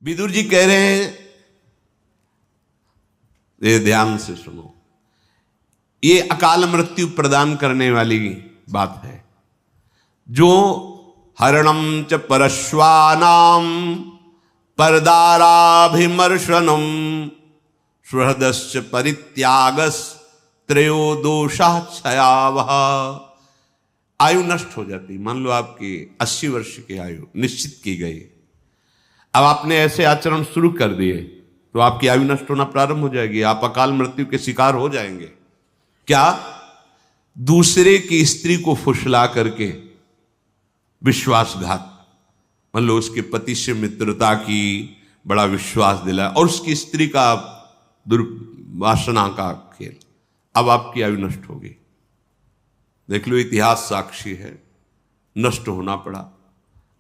विदुर जी कह रहे हैं, ये ध्यान से सुनो, ये अकाल मृत्यु प्रदान करने वाली बात है। जो हरणम च परश्वानाम परदाराभिमर्शनम सुहृदश्च परित्यागस त्रयो दोषा क्षयावह। आयु नष्ट हो जाती। मान लो आपकी 80 वर्ष की आयु निश्चित की गई, अब आपने ऐसे आचरण शुरू कर दिए तो आपकी आयु नष्ट होना प्रारंभ हो जाएगी, आप अकाल मृत्यु के शिकार हो जाएंगे। क्या? दूसरे की स्त्री को फुसला करके विश्वासघात, मान लो उसके पति से मित्रता की, बड़ा विश्वास दिलाया और उसकी स्त्री का दुर्वासना का खेल, अब आपकी आयु नष्ट होगी। देख लो, इतिहास साक्षी है, नष्ट होना पड़ा।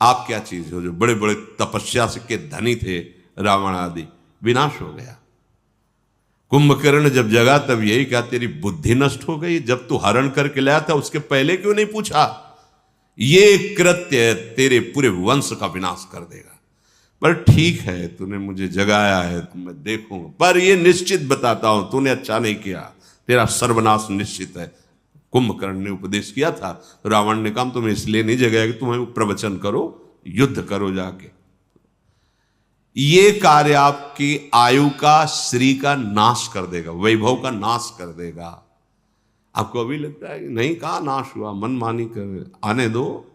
आप क्या चीज हो? जो बड़े बड़े तपस्या से के धनी थे, रावण आदि, विनाश हो गया। कुंभकर्ण जब जगा तब यही कहा, तेरी बुद्धि नष्ट हो गई, जब तू हरण करके लाया था उसके पहले क्यों नहीं पूछा? ये कृत्य तेरे पूरे वंश का विनाश कर देगा। पर ठीक है, तूने मुझे जगाया है तो मैं देखूंगा, पर ये निश्चित बताता हूं, तूने अच्छा नहीं किया, तेरा सर्वनाश निश्चित है। कुंभकर्ण ने उपदेश किया था, रावण ने कहा तुम्हें इसलिए नहीं जगाया कि तुम्हें प्रवचन करो, युद्ध करो जाके। ये कार्य आपकी आयु का, श्री का नाश कर देगा, वैभव का नाश कर देगा। आपको अभी लगता है कि नहीं, कहाँ नाश हुआ, मनमानी कर, आने दो,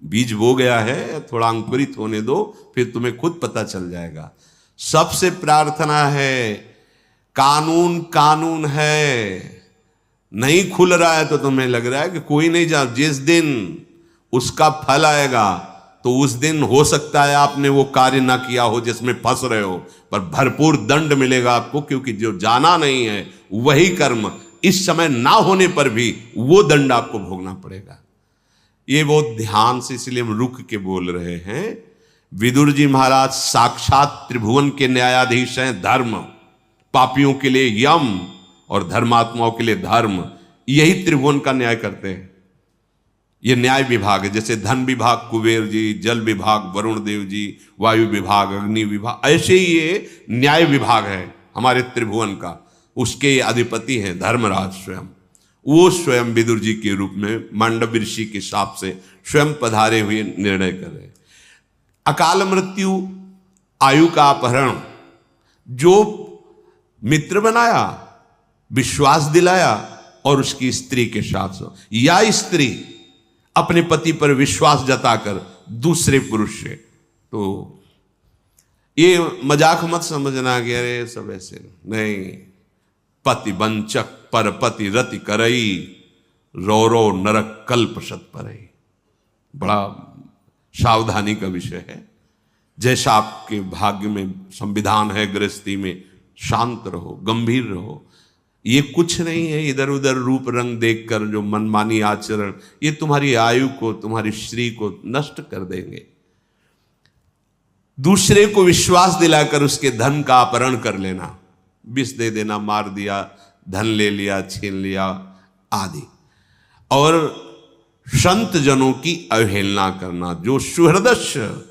बीज बो गया है, थोड़ा अंकुरित होने दो, फिर तुम्हें खुद पता चल जाएगा। सबसे प्रार्थना है, कानून कानून है, नहीं खुल रहा है तो तुम्हें लग रहा है कि कोई नहीं जा, जिस दिन उसका फल आएगा तो उस दिन हो सकता है आपने वो कार्य ना किया हो जिसमें फंस रहे हो, पर भरपूर दंड मिलेगा आपको, क्योंकि जो जाना नहीं है वही कर्म इस समय ना होने पर भी वो दंड आपको भोगना पड़ेगा। ये बहुत ध्यान से, इसलिए हम रुक के बोल रहे हैं। विदुर जी महाराज साक्षात त्रिभुवन के न्यायाधीश हैं। धर्म, पापियों के लिए यम और धर्मात्माओं के लिए धर्म, यही त्रिभुवन का न्याय करते हैं। ये न्याय विभाग है। जैसे धन विभाग कुबेर जी, जल विभाग वरुण देव जी, वायु विभाग अग्नि विभाग, ऐसे ही ये न्याय विभाग है हमारे त्रिभुवन का। उसके अधिपति हैं धर्मराज स्वयं। वो स्वयं विदुर जी के रूप में मांडव ऋषि के शाप से स्वयं पधारे हुए निर्णय कर रहे। अकाल मृत्यु, आयु का अपहरण, जो मित्र बनाया, विश्वास दिलाया और उसकी स्त्री के साथ, या स्त्री अपने पति पर विश्वास जताकर दूसरे पुरुष से, तो ये मजाक मत समझना कि अरे सब ऐसे नहीं। पति वंचक परपति रति करई, रो रो नरक कल्प सत परई। बड़ा सावधानी का विषय है। जैसा आपके भाग्य में संविधान है, गृहस्थी में शांत रहो, गंभीर रहो। ये कुछ नहीं है इधर उधर रूप रंग देखकर जो मनमानी आचरण, ये तुम्हारी आयु को, तुम्हारी श्री को नष्ट कर देंगे। दूसरे को विश्वास दिलाकर उसके धन का अपहरण कर लेना, विष दे देना, मार दिया, धन ले लिया, छीन लिया आदि। और संत जनों की अवहेलना करना, जो सुहृदस्य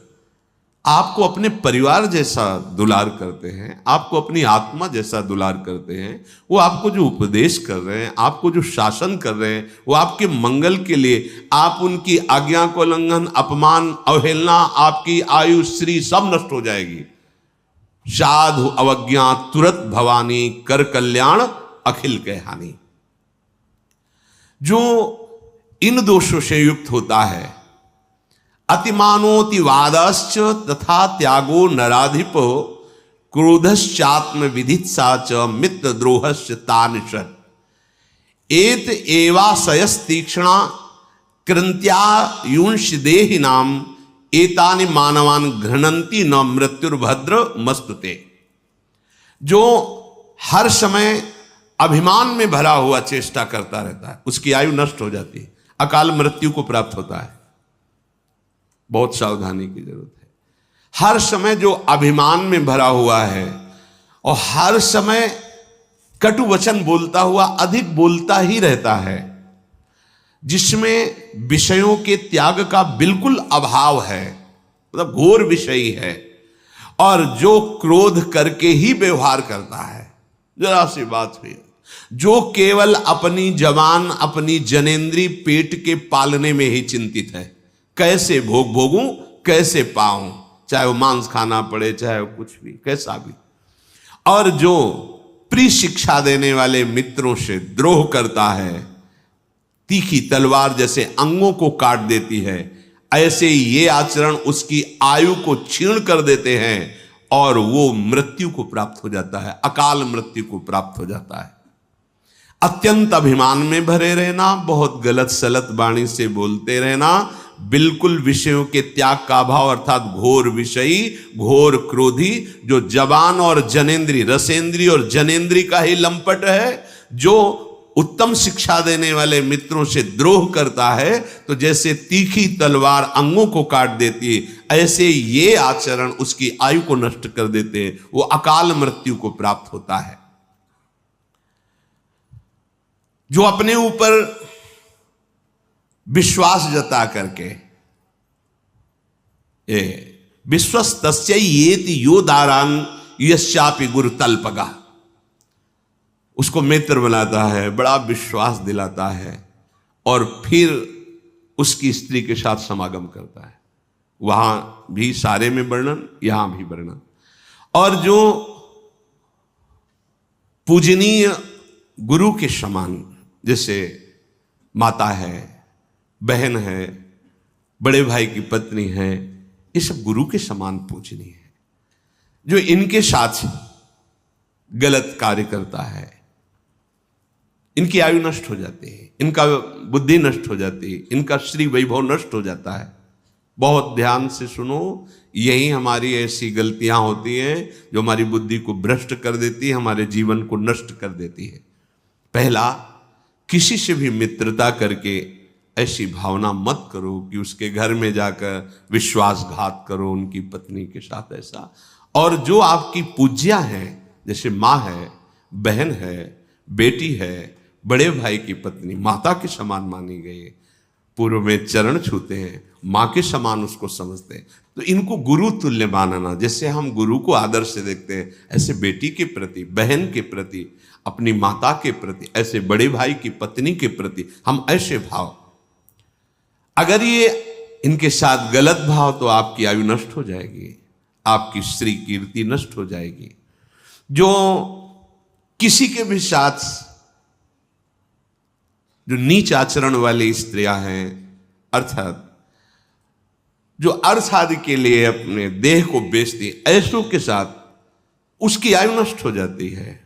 आपको अपने परिवार जैसा दुलार करते हैं, आपको अपनी आत्मा जैसा दुलार करते हैं, वो आपको जो उपदेश कर रहे हैं, आपको जो शासन कर रहे हैं, वो आपके मंगल के लिए, आप उनकी आज्ञा को उल्लंघन, अपमान, अवहेलना, आपकी आयु श्री सब नष्ट हो जाएगी। साधु अवज्ञा तुरत भवानी, कर कल्याण अखिल के हानि। जो इन दोषों से युक्त होता है, अतिमानोति वादश्च तथा त्यागो नराधिपो, क्रोधश्चात्म विधित्सा च मित्र द्रोहश्च तानिषत्, एत एवाशयस्तीक्ष्णा कृंत्या युंश देहिनाम, एतानि मानवान घृणन्ति न मृत्युर्भद्र मस्तुते। जो हर समय अभिमान में भरा हुआ चेष्टा करता रहता है, उसकी आयु नष्ट हो जाती है, अकाल मृत्यु को प्राप्त होता है। बहुत सावधानी की जरूरत है। हर समय जो अभिमान में भरा हुआ है और हर समय कटु वचन बोलता हुआ अधिक बोलता ही रहता है, जिसमें विषयों के त्याग का बिल्कुल अभाव है, मतलब घोर विषयी है, और जो क्रोध करके ही व्यवहार करता है, जरा सी बात हुई, जो केवल अपनी जवान अपनी जनेंद्री पेट के पालने में ही चिंतित है, कैसे भोगूं, कैसे पाऊं, चाहे वो मांस खाना पड़े, चाहे वो कुछ भी, कैसा भी। और जो प्रिय शिक्षा देने वाले मित्रों से द्रोह करता है, तीखी तलवार जैसे अंगों को काट देती है, ऐसे ये आचरण उसकी आयु को छीण कर देते हैं और वो मृत्यु को प्राप्त हो जाता है, अकाल मृत्यु को प्राप्त हो जाता है। अत्यंत अभिमान में भरे रहना, बहुत गलत सलत वाणी से बोलते रहना, बिल्कुल विषयों के त्याग का अभाव, अर्थात घोर विषयी, घोर क्रोधी, जो जवान और जनेंद्री, रसेंद्री और जनेंद्री का ही लंपट है, जो उत्तम शिक्षा देने वाले मित्रों से द्रोह करता है, तो जैसे तीखी तलवार अंगों को काट देती है, ऐसे ये आचरण उसकी आयु को नष्ट कर देते हैं, वो अकाल मृत्यु को प्राप्त होता है। जो अपने ऊपर विश्वास जता करके, विश्वस्तस्य येति यो दारान यश्चापि गुरु तल्पगा, उसको मित्र बनाता है, बड़ा विश्वास दिलाता है और फिर उसकी स्त्री के साथ समागम करता है। वहां भी सारे में वर्णन, यहां भी वर्णन। और जो पूजनीय गुरु के समान, जैसे माता है, बहन है, बड़े भाई की पत्नी है, ये सब गुरु के समान पूजनीय है। जो इनके साथ गलत कार्य करता है, इनकी आयु नष्ट हो जाती है, इनका बुद्धि नष्ट हो जाती है, इनका श्री वैभव नष्ट हो जाता है। बहुत ध्यान से सुनो, यही हमारी ऐसी गलतियां होती हैं जो हमारी बुद्धि को भ्रष्ट कर देती है, हमारे जीवन को नष्ट कर देती है। पहला, किसी से भी मित्रता करके ऐसी भावना मत करो कि उसके घर में जाकर विश्वासघात करो उनकी पत्नी के साथ, ऐसा। और जो आपकी पूज्या है, जैसे माँ है, बहन है, बेटी है, बड़े भाई की पत्नी, माता के समान मानी गई है, पूर्व में चरण छूते हैं, माँ के समान उसको समझते हैं, तो इनको गुरु तुल्य मानना। जैसे हम गुरु को आदर से देखते हैं, ऐसे बेटी के प्रति, बहन के प्रति, अपनी माता के प्रति, ऐसे बड़े भाई की पत्नी के प्रति हम ऐसे भाव, अगर ये इनके साथ गलत भाव, तो आपकी आयु नष्ट हो जाएगी, आपकी श्री कीर्ति नष्ट हो जाएगी। जो किसी के भी साथ जो नीच आचरण वाली स्त्रियां हैं, अर्थात जो अर्थ आदि के लिए अपने देह को बेचती, ऐसों के साथ उसकी आयु नष्ट हो जाती है,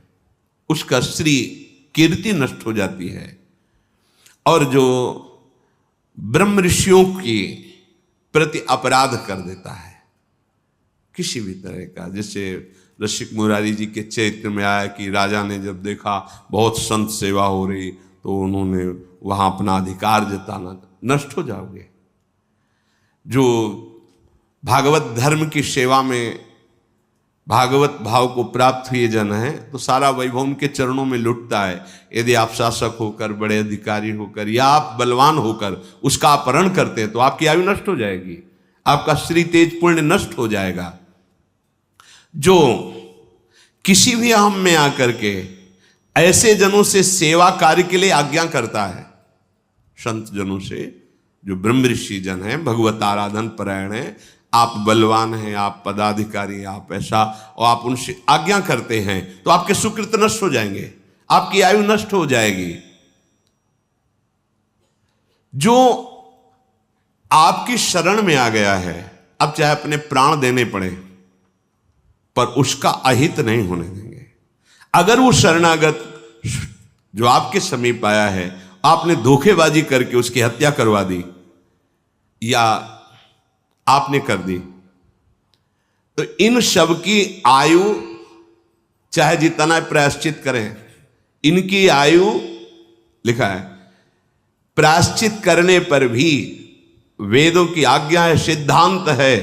उसका श्री कीर्ति नष्ट हो जाती है। और जो ब्रह्म ऋषियों की प्रति अपराध कर देता है किसी भी तरह का, जैसे रसिक मुरारी जी के चरित्र में आया कि राजा ने जब देखा बहुत संत सेवा हो रही, तो उन्होंने वहां अपना अधिकार जताना, नष्ट हो जाओगे। जो भागवत धर्म की सेवा में भागवत भाव को प्राप्त हुए जन है, तो सारा वैभव उनके चरणों में लुटता है। यदि आप शासक होकर, बड़े अधिकारी होकर या आप बलवान होकर उसका अपहरण करते हैं, तो आपकी आयु नष्ट हो जाएगी, आपका श्री तेज पुण्य नष्ट हो जाएगा। जो किसी भी अहम में आकर के ऐसे जनों से सेवा कार्य के लिए आज्ञा करता है, संत जनों से, जो ब्रह्म ऋषि जन है, भगवत आराधन परायण है, आप बलवान हैं, आप पदाधिकारी, आप ऐसा, और आप उनसे आज्ञा करते हैं, तो आपके सुकृत नष्ट हो जाएंगे, आपकी आयु नष्ट हो जाएगी। जो आपकी शरण में आ गया है, अब चाहे अपने प्राण देने पड़े, पर उसका अहित नहीं होने देंगे। अगर वो शरणागत जो आपके समीप आया है, आपने धोखेबाजी करके उसकी हत्या करवा दी या आपने कर दी, तो इन सब की आयु चाहे जितना प्रायश्चित करें, इनकी आयु, लिखा है, प्रायश्चित करने पर भी वेदों की आज्ञा है, सिद्धांत है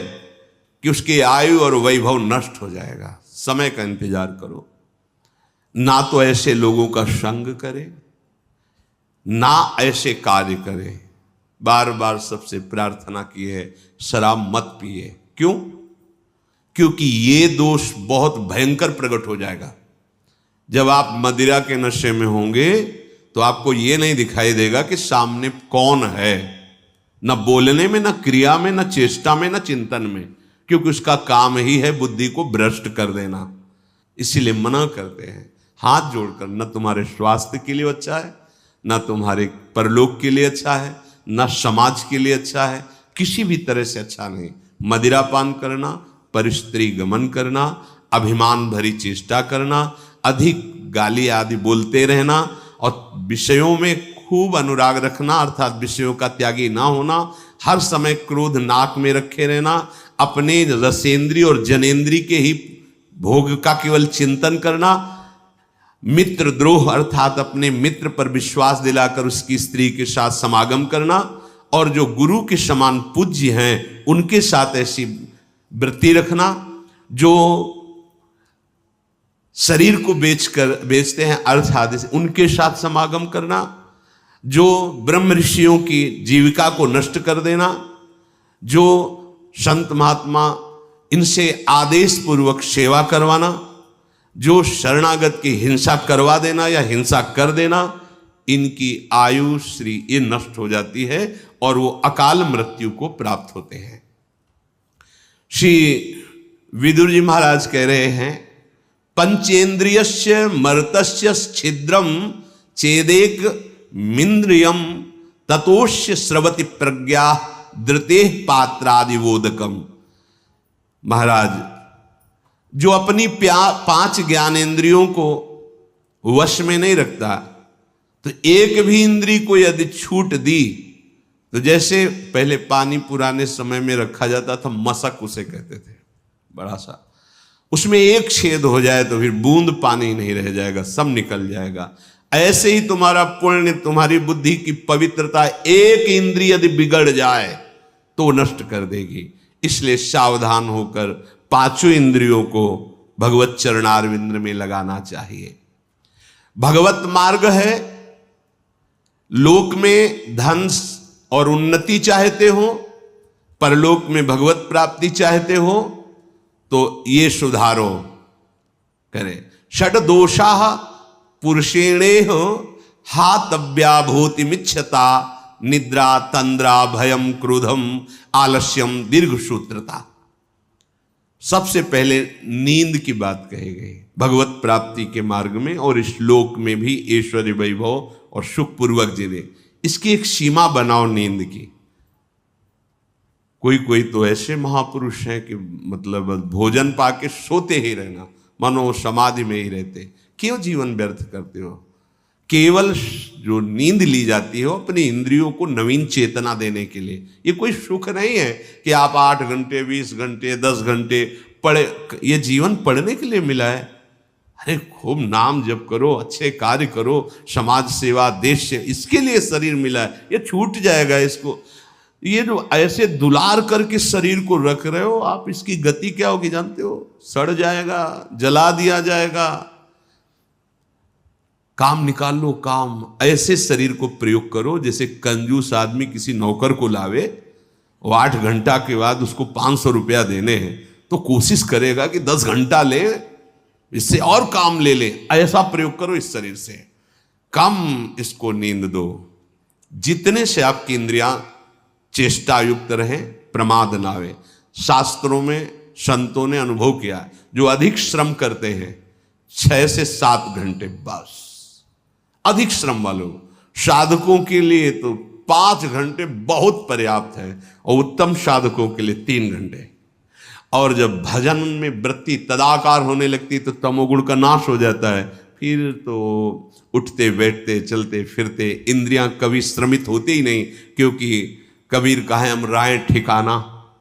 कि उसकी आयु और वैभव नष्ट हो जाएगा। समय का इंतजार करो, ना तो ऐसे लोगों का संग करे, ना ऐसे कार्य करे। बार बार सबसे प्रार्थना की है, शराब मत पिए। क्यों? क्योंकि ये दोष बहुत भयंकर प्रकट हो जाएगा। जब आप मदिरा के नशे में होंगे तो आपको ये नहीं दिखाई देगा कि सामने कौन है, न बोलने में, न क्रिया में, न चेष्टा में, न चिंतन में, क्योंकि उसका काम ही है बुद्धि को भ्रष्ट कर देना। इसीलिए मना करते हैं हाथ जोड़कर, न तुम्हारे स्वास्थ्य के लिए अच्छा है, न तुम्हारे परलोक के लिए अच्छा है, न समाज के लिए अच्छा है, किसी भी तरह से अच्छा नहीं। मदिरापान करना, परस्त्री गमन करना, अभिमान भरी चेष्टा करना, अधिक गाली आदि बोलते रहना और विषयों में खूब अनुराग रखना, अर्थात विषयों का त्यागी ना होना, हर समय क्रोध नाक में रखे रहना, अपने रसेंद्री और जनेंद्री के ही भोग का केवल चिंतन करना, मित्र द्रोह अर्थात अपने मित्र पर विश्वास दिलाकर उसकी स्त्री के साथ समागम करना, और जो गुरु के समान पूज्य हैं उनके साथ ऐसी वृत्ति रखना, जो शरीर को बेचते हैं अर्थ आदि से उनके साथ समागम करना, जो ब्रह्म ऋषियों की जीविका को नष्ट कर देना, जो संत महात्मा इनसे आदेश पूर्वक सेवा करवाना, जो शरणागत की हिंसा करवा देना या हिंसा कर देना, इनकी आयु श्री ये नष्ट हो जाती है और वो अकाल मृत्यु को प्राप्त होते हैं। श्री विदुर जी महाराज कह रहे हैं, पंचेन्द्रियस्य मर्तस्य छिद्रम चेदेक मिंद्रियम ततोष्य स्रवति प्रज्ञा धृते पात्रादिवोदकम। महाराज, जो अपनी 5 ज्ञानेंद्रियों को वश में नहीं रखता, तो एक भी इंद्री को यदि छूट दी तो जैसे पहले पानी पुराने समय में रखा जाता था, मशक उसे कहते थे, बड़ा सा, उसमें एक छेद हो जाए तो फिर बूंद पानी नहीं रह जाएगा, सब निकल जाएगा। ऐसे ही तुम्हारा पुण्य, तुम्हारी बुद्धि की पवित्रता, एक इंद्रिय यदि बिगड़ जाए तो नष्ट कर देगी। इसलिए सावधान होकर 5 इंद्रियों को भगवत चरणारविंद में लगाना चाहिए। भगवत मार्ग है, लोक में धन और उन्नति चाहते हो, परलोक में भगवत प्राप्ति चाहते हो, तो ये सुधारो करे। षड दोषा पुरुषेणेह हातव्या भूति मिच्छता, निद्रा तंद्रा भयम क्रोधम आलस्यम दीर्घसूत्रता। सबसे पहले नींद की बात कही गई भगवत प्राप्ति के मार्ग में, और इस लोक में भी ऐश्वर्य वैभव और सुखपूर्वक जीवे। इसकी एक सीमा बनाओ नींद की। कोई तो ऐसे महापुरुष हैं कि मतलब भोजन पाके सोते ही रहना, मानो समाधि में ही रहते। क्यों जीवन व्यर्थ करते हो? केवल जो नींद ली जाती है अपनी इंद्रियों को नवीन चेतना देने के लिए। ये कोई सुख नहीं है कि आप 8 घंटे 20 घंटे 10 घंटे पढ़े। ये जीवन पढ़ने के लिए मिला है। अरे खूब नाम जप करो, अच्छे कार्य करो, समाज सेवा, देश से, इसके लिए शरीर मिला है। ये छूट जाएगा इसको। ये जो ऐसे दुलार करके शरीर को रख रहे हो आप, इसकी गति क्या होगी जानते हो? सड़ जाएगा, जला दिया जाएगा। काम निकाल लो, काम। ऐसे शरीर को प्रयोग करो जैसे कंजूस आदमी किसी नौकर को लावे, वो 8 घंटा के बाद उसको 500 रुपया देने हैं, तो कोशिश करेगा कि 10 घंटा ले, इससे और काम ले ले। ऐसा प्रयोग करो इस शरीर से। कम इसको नींद दो, जितने से आपकी इंद्रियां चेष्टा युक्त रहें, प्रमाद ना आवे। शास्त्रों में संतों ने अनुभव किया, जो अधिक श्रम करते हैं 6 से 7 घंटे बस, अधिक श्रम वालों। साधकों के लिए तो 5 घंटे बहुत पर्याप्त है, और उत्तम साधकों के लिए 3 घंटे। और जब भजन में वृत्ति तदाकार होने लगती तो तमोगुण का नाश हो जाता है। फिर तो उठते बैठते चलते फिरते इंद्रियां कभी श्रमित होती ही नहीं, क्योंकि कबीर कहे हम राय ठिकाना,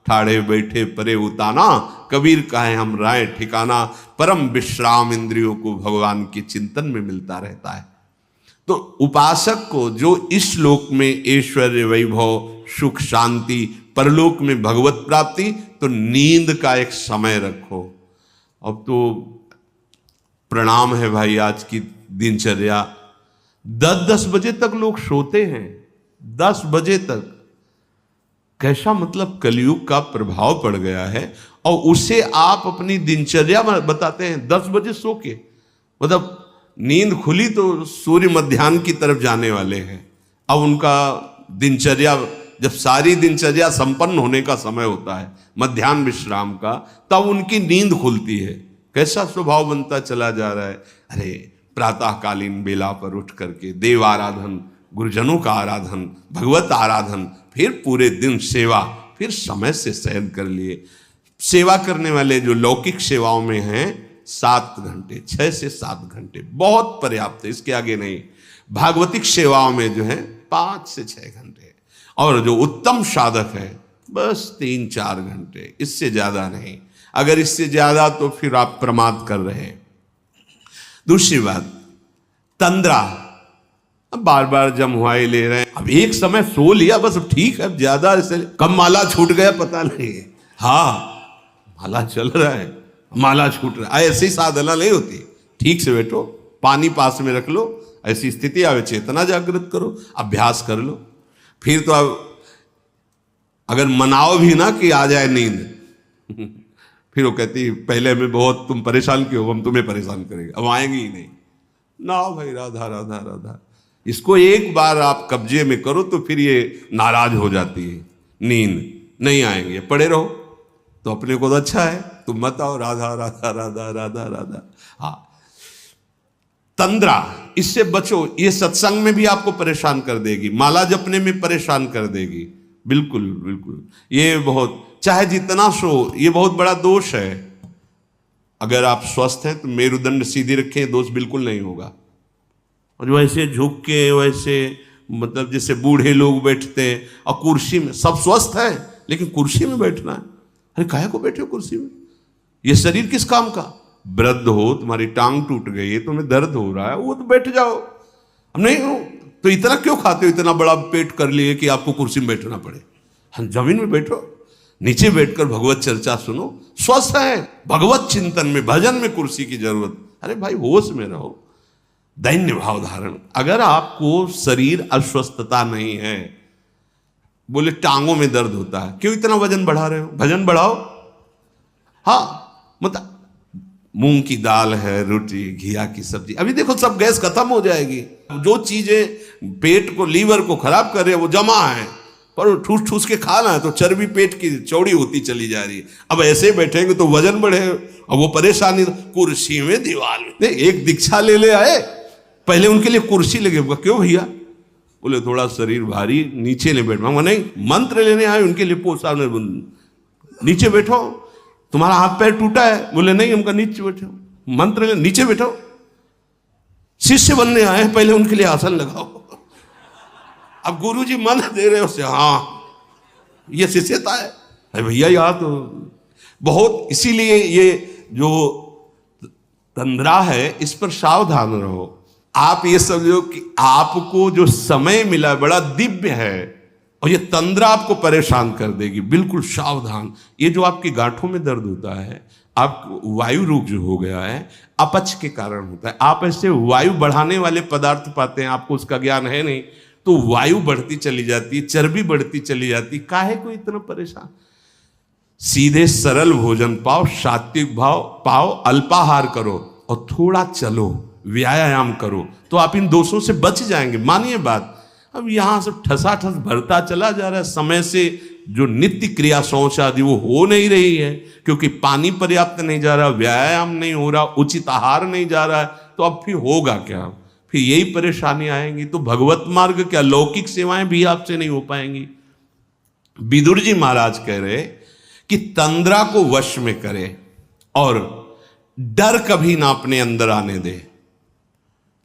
ठाड़े बैठे परे उताना। कबीर कहे हम राय ठिकाना, परम विश्राम इंद्रियों को भगवान के चिंतन में मिलता रहता है। तो उपासक को जो इस लोक में ऐश्वर्य वैभव सुख शांति, परलोक में भगवत प्राप्ति, तो नींद का एक समय रखो। अब तो प्रणाम है भाई, आज की दिनचर्या 10-10 बजे तक लोग सोते हैं, 10 बजे तक। कैसा मतलब कलयुग का प्रभाव पड़ गया है। और उसे आप अपनी दिनचर्या में बताते हैं 10 बजे सो के, मतलब नींद खुली तो सूर्य मध्याह्न की तरफ जाने वाले हैं। अब उनका दिनचर्या, जब सारी दिनचर्या संपन्न होने का समय होता है मध्याह्न विश्राम का, तब उनकी नींद खुलती है। कैसा स्वभाव बनता चला जा रहा है। अरे प्रातःकालीन बेला पर उठ करके देव आराधन, गुरुजनों का आराधन, भगवत आराधन, फिर पूरे दिन सेवा, फिर समय से शयन कर लिए। सेवा करने वाले जो लौकिक सेवाओं में हैं 7 घंटे, 6 से 7 घंटे बहुत पर्याप्त है, इसके आगे नहीं। भागवतिक सेवाओं में जो है 5 से 6 घंटे, और जो उत्तम साधक है बस 3-4 घंटे, इससे ज्यादा नहीं। अगर इससे ज्यादा तो फिर आप प्रमाद कर रहे हैं। दूसरी बात, तंद्रा, अब बार बार जमुआई ले रहे हैं। अब एक समय सो लिया बस, ठीक है, अब ज्यादा इससे कब माला छूट गया पता नहीं। हाँ, माला चल रहा है, माला छूट रहा है, ऐसी साधना नहीं होती। ठीक से बैठो, पानी पास में रख लो, ऐसी स्थिति आवे चेतना जागृत करो, अभ्यास कर लो। फिर तो अब अगर मनाओ भी ना कि आ जाए नींद फिर वो कहती पहले में बहुत तुम परेशान क्यों, हम तुम्हें परेशान करेंगे, अब आएंगे ही नहीं ना भाई। राधा राधा राधा, इसको एक बार आप कब्जे में करो तो फिर ये नाराज हो जाती है, नींद नहीं आएंगे। पड़े रहो तो अपने को तो अच्छा है, तुम मत आओ राधा राधा राधा राधा राधा। हाँ, तंद्रा, इससे बचो। ये सत्संग में भी आपको परेशान कर देगी, माला जपने में परेशान कर देगी। बिल्कुल बिल्कुल, ये बहुत, चाहे जितना सो, ये बहुत बड़ा दोष है। अगर आप स्वस्थ हैं तो मेरुदंड सीधी रखें, दोष बिल्कुल नहीं होगा। और वैसे झुक के, वैसे मतलब जैसे बूढ़े लोग बैठते हैं, और कुर्सी में, सब स्वस्थ है लेकिन कुर्सी में बैठना है। अरे काहे को बैठे हो कुर्सी में, ये शरीर किस काम का। वृद्ध हो, तुम्हारी टांग टूट गई है, तुम्हें दर्द हो रहा है, वो तो बैठ जाओ। अब नहीं हो तो इतना क्यों खाते हो, इतना बड़ा पेट कर लिए कि आपको कुर्सी में बैठना पड़े। हम जमीन में बैठो, नीचे बैठकर भगवत चर्चा सुनो, स्वस्थ है। भगवत चिंतन में, भजन में कुर्सी की जरूरत। अरे भाई होश में रहो, दैन्य भाव धारण। अगर आपको शरीर अस्वस्थता नहीं है, बोले टांगों में दर्द होता है, क्यों इतना वजन बढ़ा रहे हो, भजन बढ़ाओ। हाँ, मतलब मूंग की दाल है, रोटी, घिया की सब्जी, अभी देखो सब गैस खत्म हो जाएगी। जो चीजें पेट को, लीवर को खराब कर रहे हैं वो जमा है, पर ठूस ठूस के खाना है तो चर्बी पेट की चौड़ी होती चली जा रही है। अब ऐसे बैठेंगे तो वजन बढ़े, और वो परेशानी। कुर्सी में, दीवार में, एक दीक्षा ले ले आए, पहले उनके लिए कुर्सी लगे, क्यों भैया, बोले थोड़ा शरीर भारी, नीचे नहीं बैठ। नहीं, मंत्र लेने आए उनके लिए, पोसा नीचे बैठो, तुम्हारा हाथ पैर टूटा है, बोले नहीं हमका नीचे बैठो, मंत्र ले, नीचे बैठो। शिष्य बनने आए हैं, पहले उनके लिए आसन लगाओ। अब गुरुजी मंत्र दे रहे हो से, हाँ ये शिष्यता है। अरे भैया यहाँ तो बहुत, इसीलिए ये जो तंद्रा है इस पर सावधान रहो। आप ये समझो कि आपको जो समय मिला बड़ा दिव्य है, और ये तंद्रा आपको परेशान कर देगी। बिल्कुल सावधान। ये जो आपकी गांठों में दर्द होता है, आप वायु रोग जो हो गया है, अपच के कारण होता है। आप ऐसे वायु बढ़ाने वाले पदार्थ पाते हैं, आपको उसका ज्ञान है नहीं, तो वायु बढ़ती चली जाती है, चर्बी बढ़ती चली जाती। काहे को इतना परेशान। सीधे सरल भोजन पाओ, सात्विक भाव पाओ, अल्पाहार करो और थोड़ा चलो, व्यायाम करो, तो आप इन दोषों से बच जाएंगे। मानिए बात। अब यहां से ठसाठस भरता चला जा रहा है, समय से जो नित्य क्रिया शौच आदि वो हो नहीं रही है, क्योंकि पानी पर्याप्त नहीं जा रहा, व्यायाम नहीं हो रहा, उचित आहार नहीं जा रहा है, तो अब फिर होगा क्या, फिर यही परेशानी आएंगी। तो भगवत मार्ग क्या, लौकिक सेवाएं भी आपसे नहीं हो पाएंगी। विदुर जी महाराज कह रहे कि तंद्रा को वश में करे और डर कभी ना अपने अंदर आने दे।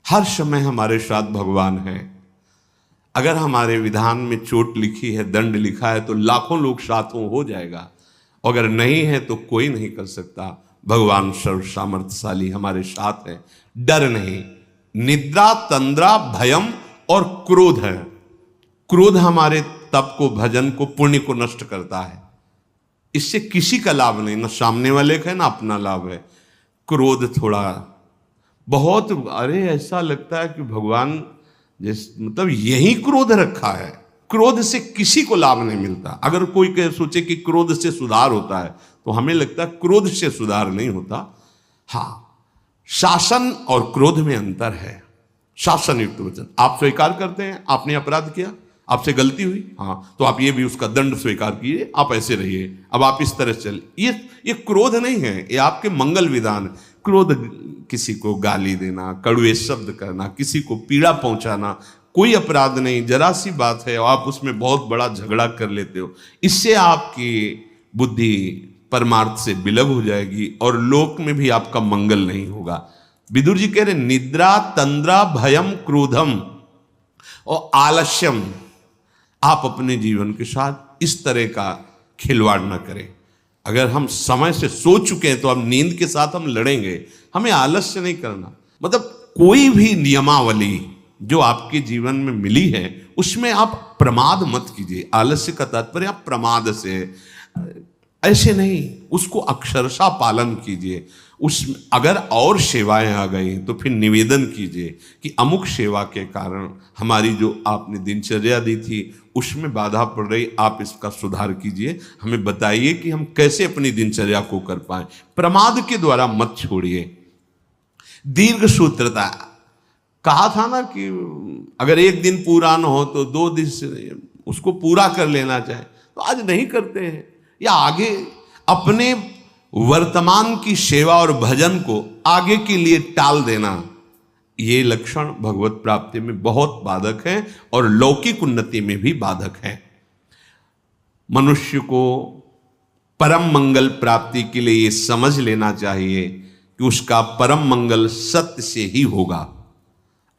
हर समय हमारे साथ भगवान है। अगर हमारे विधान में चोट लिखी है, दंड लिखा है, तो लाखों लोग साथों हो जाएगा, अगर नहीं है तो कोई नहीं कर सकता। भगवान सर्व सामर्थ्यशाली हमारे साथ है, डर नहीं। निद्रा, तंद्रा, भयम और क्रोध है। क्रोध हमारे तप को, भजन को, पुण्य को नष्ट करता है। इससे किसी का लाभ नहीं, ना सामने वाले का है ना अपना लाभ है। क्रोध थोड़ा बहुत, अरे ऐसा लगता है कि भगवान मतलब यही क्रोध रखा है। क्रोध से किसी को लाभ नहीं मिलता। अगर कोई सोचे कि क्रोध से सुधार होता है तो हमें लगता है क्रोध से सुधार नहीं होता। हाँ, शासन और क्रोध में अंतर है। शासन युक्त वचन, आप स्वीकार करते हैं आपने अपराध किया, आपसे गलती हुई, हाँ, तो आप ये भी उसका दंड स्वीकार कीजिए, आप ऐसे रहिए, अब आप इस तरह से चलिए। ये क्रोध नहीं है, ये आपके मंगल विधान। क्रोध किसी को गाली देना, कड़वे शब्द करना, किसी को पीड़ा पहुंचाना कोई अपराध नहीं, जरा सी बात है और आप उसमें बहुत बड़ा झगड़ा कर लेते हो। इससे आपकी बुद्धि परमार्थ से विलग हो जाएगी और लोक में भी आपका मंगल नहीं होगा। विदुर जी कह रहे निद्रा तंद्रा भयम क्रोधम और आलस्यम, आप अपने जीवन के साथ इस तरह का खिलवाड़ न करें। अगर हम समय से सो चुके हैं तो अब नींद के साथ हम लड़ेंगे, हमें आलस्य नहीं करना। मतलब कोई भी नियमावली जो आपके जीवन में मिली है उसमें आप प्रमाद मत कीजिए। आलस्य का तात्पर्य आप प्रमाद से, ऐसे नहीं, उसको अक्षरशः पालन कीजिए। उस अगर और सेवाएं आ गई तो फिर निवेदन कीजिए कि अमुक सेवा के कारण हमारी जो आपने दिनचर्या दी थी उसमें बाधा पड़ रही, आप इसका सुधार कीजिए, हमें बताइए कि हम कैसे अपनी दिनचर्या को कर पाए। प्रमाद के द्वारा मत छोड़िए। दीर्घ सूत्रता, कहा था ना कि अगर एक दिन पूरा न हो तो 2 दिन से उसको पूरा कर लेना चाहे, तो आज नहीं करते हैं, या आगे अपने वर्तमान की सेवा और भजन को आगे के लिए टाल देना, ये लक्षण भगवत प्राप्ति में बहुत बाधक है और लौकिक उन्नति में भी बाधक है। मनुष्य को परम मंगल प्राप्ति के लिए ये समझ लेना चाहिए कि उसका परम मंगल सत्य से ही होगा,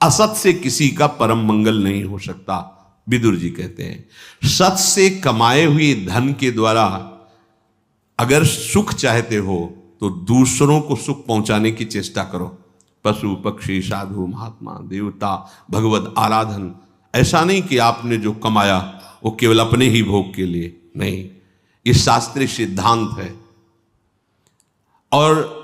असत से किसी का परम मंगल नहीं हो सकता। विदुर जी कहते हैं सत से कमाए हुए धन के द्वारा अगर सुख चाहते हो तो दूसरों को सुख पहुंचाने की चेष्टा करो। पशु पक्षी साधु महात्मा देवता भगवत आराधन, ऐसा नहीं कि आपने जो कमाया वो केवल अपने ही भोग के लिए, नहीं, ये शास्त्रीय सिद्धांत है। और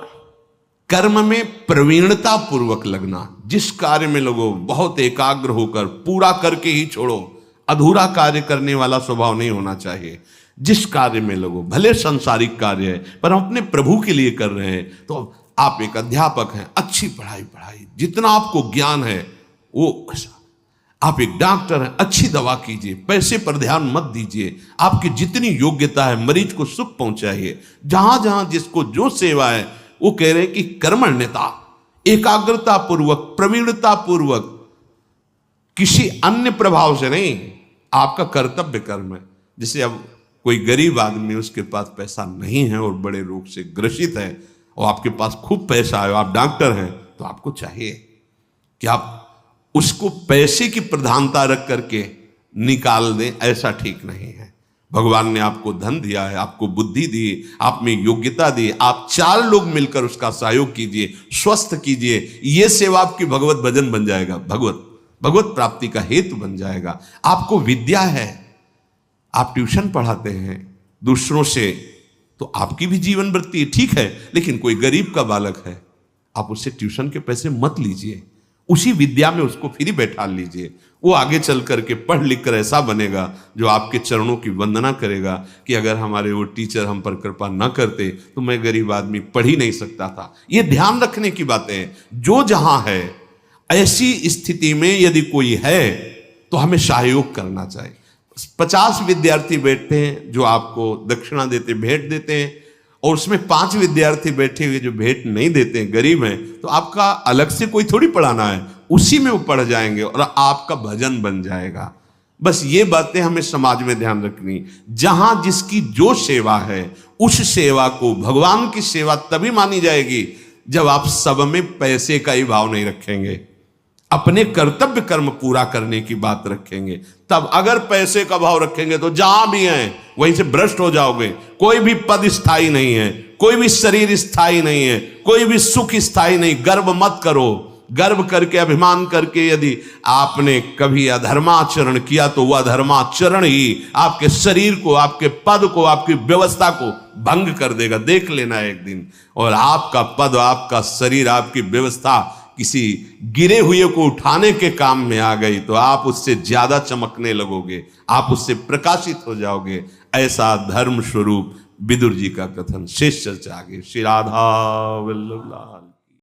कर्म में प्रवीणता पूर्वक लगना, जिस कार्य में लगो बहुत एकाग्र होकर पूरा करके ही छोड़ो, अधूरा कार्य करने वाला स्वभाव नहीं होना चाहिए। जिस कार्य में लगो, भले सांसारिक कार्य है पर हम अपने प्रभु के लिए कर रहे हैं, तो आप एक अध्यापक हैं, अच्छी पढ़ाई, जितना आपको ज्ञान है वो ऐसा, आप एक डॉक्टर हैं, अच्छी दवा कीजिए, पैसे पर ध्यान मत दीजिए, आपकी जितनी योग्यता है मरीज को सुख पहुंचाइए। जहां जहां जिसको जो सेवा है वो कह रहे हैं कि कर्मण्यता, एकाग्रता पूर्वक, प्रवीणता पूर्वक, किसी अन्य प्रभाव से नहीं, आपका कर्तव्य कर्म है। जैसे अब कोई गरीब आदमी, उसके पास पैसा नहीं है और बड़े रोग से ग्रसित है, और आपके पास खूब पैसा है, आप डॉक्टर हैं, तो आपको चाहिए कि आप उसको पैसे की प्रधानता रख करके निकाल दें, ऐसा ठीक नहीं है। भगवान ने आपको धन दिया है, आपको बुद्धि दी, आप में योग्यता दी, आप 4 लोग मिलकर उसका सहयोग कीजिए, स्वस्थ कीजिए, ये सेवा आपकी भगवत भजन बन जाएगा, भगवत प्राप्ति का हेतु बन जाएगा। आपको विद्या है, आप ट्यूशन पढ़ाते हैं दूसरों से, तो आपकी भी जीवन वृत्ति ठीक है, लेकिन कोई गरीब का बालक है, आप उससे ट्यूशन के पैसे मत लीजिए, उसी विद्या में उसको फिर बैठा लीजिए। वो आगे चल करके पढ़ लिख कर ऐसा बनेगा जो आपके चरणों की वंदना करेगा कि अगर हमारे वो टीचर हम पर कृपा न करते तो मैं गरीब आदमी पढ़ ही नहीं सकता था। ये ध्यान रखने की बातें हैं। जो जहां है, ऐसी स्थिति में यदि कोई है तो हमें सहयोग करना चाहिए। 50 विद्यार्थी बैठते हैं जो आपको दक्षिणा देते, भेंट देते हैं, और उसमें 5 विद्यार्थी बैठे हुए जो भेंट नहीं देते हैं, गरीब हैं, तो आपका अलग से कोई थोड़ी पढ़ाना है, उसी में वो पढ़ जाएंगे और आपका भजन बन जाएगा। बस ये बातें हमें समाज में ध्यान रखनी। जहां जिसकी जो सेवा है, उस सेवा को भगवान की सेवा तभी मानी जाएगी जब आप सब में पैसे का ही भाव नहीं रखेंगे, अपने कर्तव्य कर्म पूरा करने की बात रखेंगे। तब अगर पैसे का भाव रखेंगे तो जहां भी हैं वहीं से भ्रष्ट हो जाओगे। कोई भी पद स्थायी नहीं है, कोई भी शरीर स्थायी नहीं है, कोई भी सुख स्थायी नहीं। गर्व मत करो। गर्व करके, अभिमान करके यदि आपने कभी अधर्माचरण किया तो वह अधर्माचरण ही आपके शरीर को, आपके पद को, आपकी व्यवस्था को भंग कर देगा। देख लेना एक दिन, और आपका पद, आपका शरीर, आपकी व्यवस्था किसी गिरे हुए को उठाने के काम में आ गई तो आप उससे ज्यादा चमकने लगोगे, आप उससे प्रकाशित हो जाओगे। ऐसा धर्म स्वरूप विदुर जी का कथन। शेष चर्चा आगे। श्री राधा वल्लभ लाल।